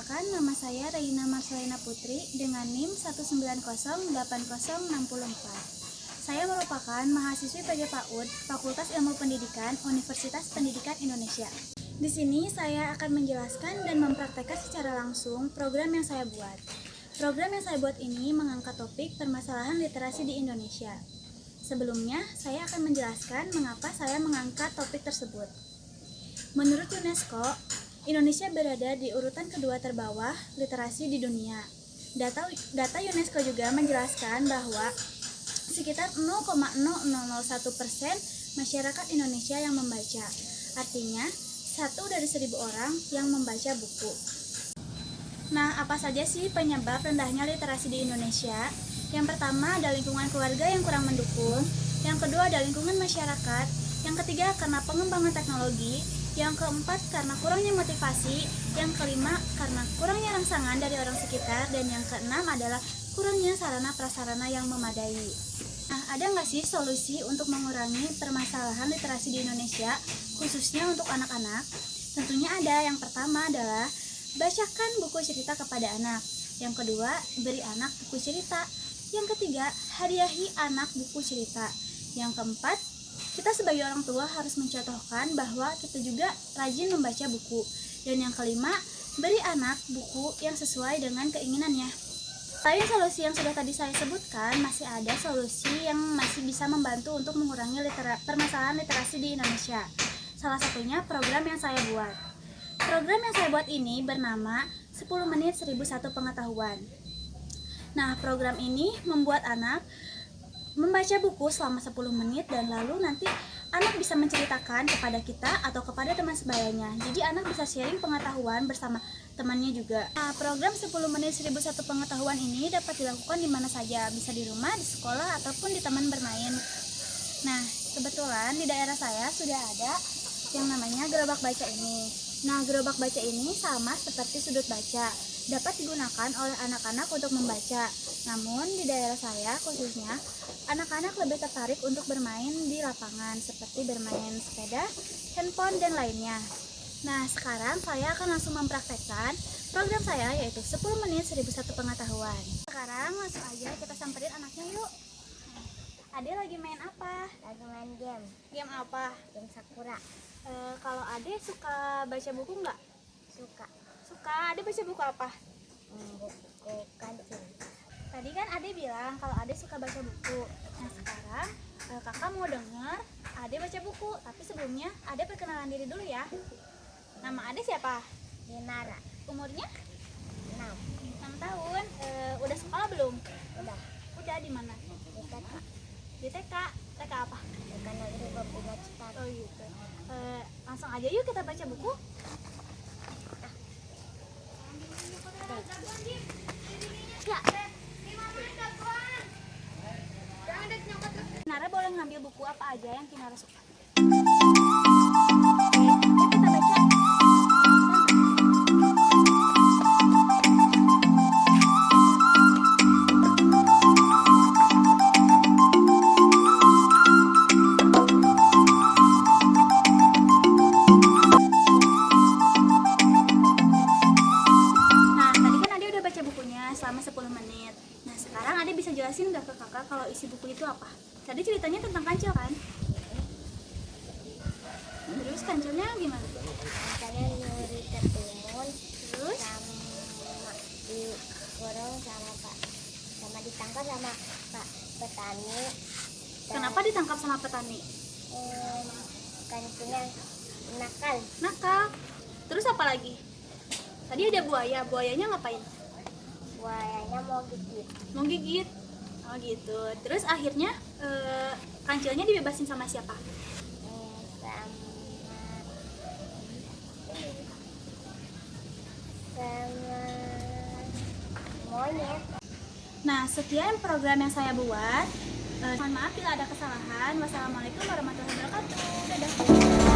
Perkenalkan, nama saya Reina Marcelina Putri dengan NIM 1908064. Saya merupakan mahasiswi PJ PAUD, Fakultas Ilmu Pendidikan, Universitas Pendidikan Indonesia. Di sini saya akan menjelaskan dan mempraktekkan secara langsung program yang saya buat. Program yang saya buat ini mengangkat topik permasalahan literasi di Indonesia. Sebelumnya, saya akan menjelaskan mengapa saya mengangkat topik tersebut. Menurut UNESCO, Indonesia berada di urutan kedua terbawah literasi di dunia. Data UNESCO juga menjelaskan bahwa sekitar 0,0001% masyarakat Indonesia yang membaca. Artinya, 1 dari 1.000 orang yang membaca buku. Nah, apa saja sih penyebab rendahnya literasi di Indonesia? Yang pertama ada lingkungan keluarga yang kurang mendukung. Yang kedua ada lingkungan masyarakat. Yang ketiga karena pengembangan teknologi. Yang keempat karena kurangnya motivasi. Yang kelima karena kurangnya rangsangan dari orang sekitar. Dan yang keenam adalah kurangnya sarana prasarana yang memadai. Nah, ada nggak sih solusi untuk mengurangi permasalahan literasi di Indonesia, khususnya untuk anak-anak? Tentunya ada. Yang pertama adalah bacakan buku cerita kepada anak. Yang kedua, beri anak buku cerita. Yang ketiga, hadiahi anak buku cerita. Yang keempat, kita sebagai orang tua harus mencontohkan bahwa kita juga rajin membaca buku. Dan yang kelima, beri anak buku yang sesuai dengan keinginannya. Selain solusi yang sudah tadi saya sebutkan, masih ada solusi yang masih bisa membantu untuk mengurangi permasalahan literasi di Indonesia. Salah satunya program yang saya buat. Program yang saya buat ini bernama 10 menit 1001 pengetahuan. Nah, program ini membuat anak membaca buku selama 10 menit dan lalu nanti anak bisa menceritakan kepada kita atau kepada teman sebayanya. Jadi anak bisa sharing pengetahuan bersama temannya juga. Nah, program 10 menit 1001 pengetahuan ini dapat dilakukan di mana saja, bisa di rumah, di sekolah, ataupun di taman bermain. Nah, kebetulan di daerah saya sudah ada yang namanya gerobak baca ini. Nah, gerobak baca ini sama seperti sudut baca, dapat digunakan oleh anak-anak untuk membaca. Namun di daerah saya khususnya, anak-anak lebih tertarik untuk bermain di lapangan seperti bermain sepeda, handphone, dan lainnya. Nah, sekarang saya akan langsung mempraktekkan program saya yaitu 10 menit 1001 pengetahuan. Sekarang langsung aja kita samperin anaknya yuk. Ade lagi main apa? Lagi main game. Game apa? Game Sakura. Kalau Ade suka baca buku nggak? Suka. Suka. Ade baca buku apa? Buku kancing. Tadi kan Ade bilang kalau Ade suka baca buku. Nah, sekarang kakak mau denger Ade baca buku. Tapi sebelumnya Ade perkenalan diri dulu ya. Nama Ade siapa? Dinara. Umurnya? 6. 6 tahun. Udah sekolah belum? Udah. Udah di mana? Di TK. Di TK. TK apa? TK Negeri 25 Citar. Oh gitu. Langsung aja yuk kita baca buku. Ya. Kinara boleh ngambil buku apa aja yang Kinara suka. Yuk kita baca. Selama 10 menit. Nah, sekarang Ade bisa jelasin nggak ke kakak kalau isi buku itu apa? Tadi ceritanya tentang kancil kan? Terus kancilnya gimana? Kalian nyuri ketimun. Terus? Sama digoreng sama ditangkap sama Pak petani. Kenapa ditangkap sama petani? Kancingnya nakal. Nakal. Terus apa lagi? Tadi ada buaya. Buayanya ngapain? Buayanya mau gigit. Mau gigit. Oh gitu. Terus akhirnya kancilnya dibebasin sama siapa? Sama monyet. Nah, sekian program yang saya buat. Mohon maaf bila ada kesalahan. Wassalamualaikum warahmatullahi wabarakatuh. Dadah.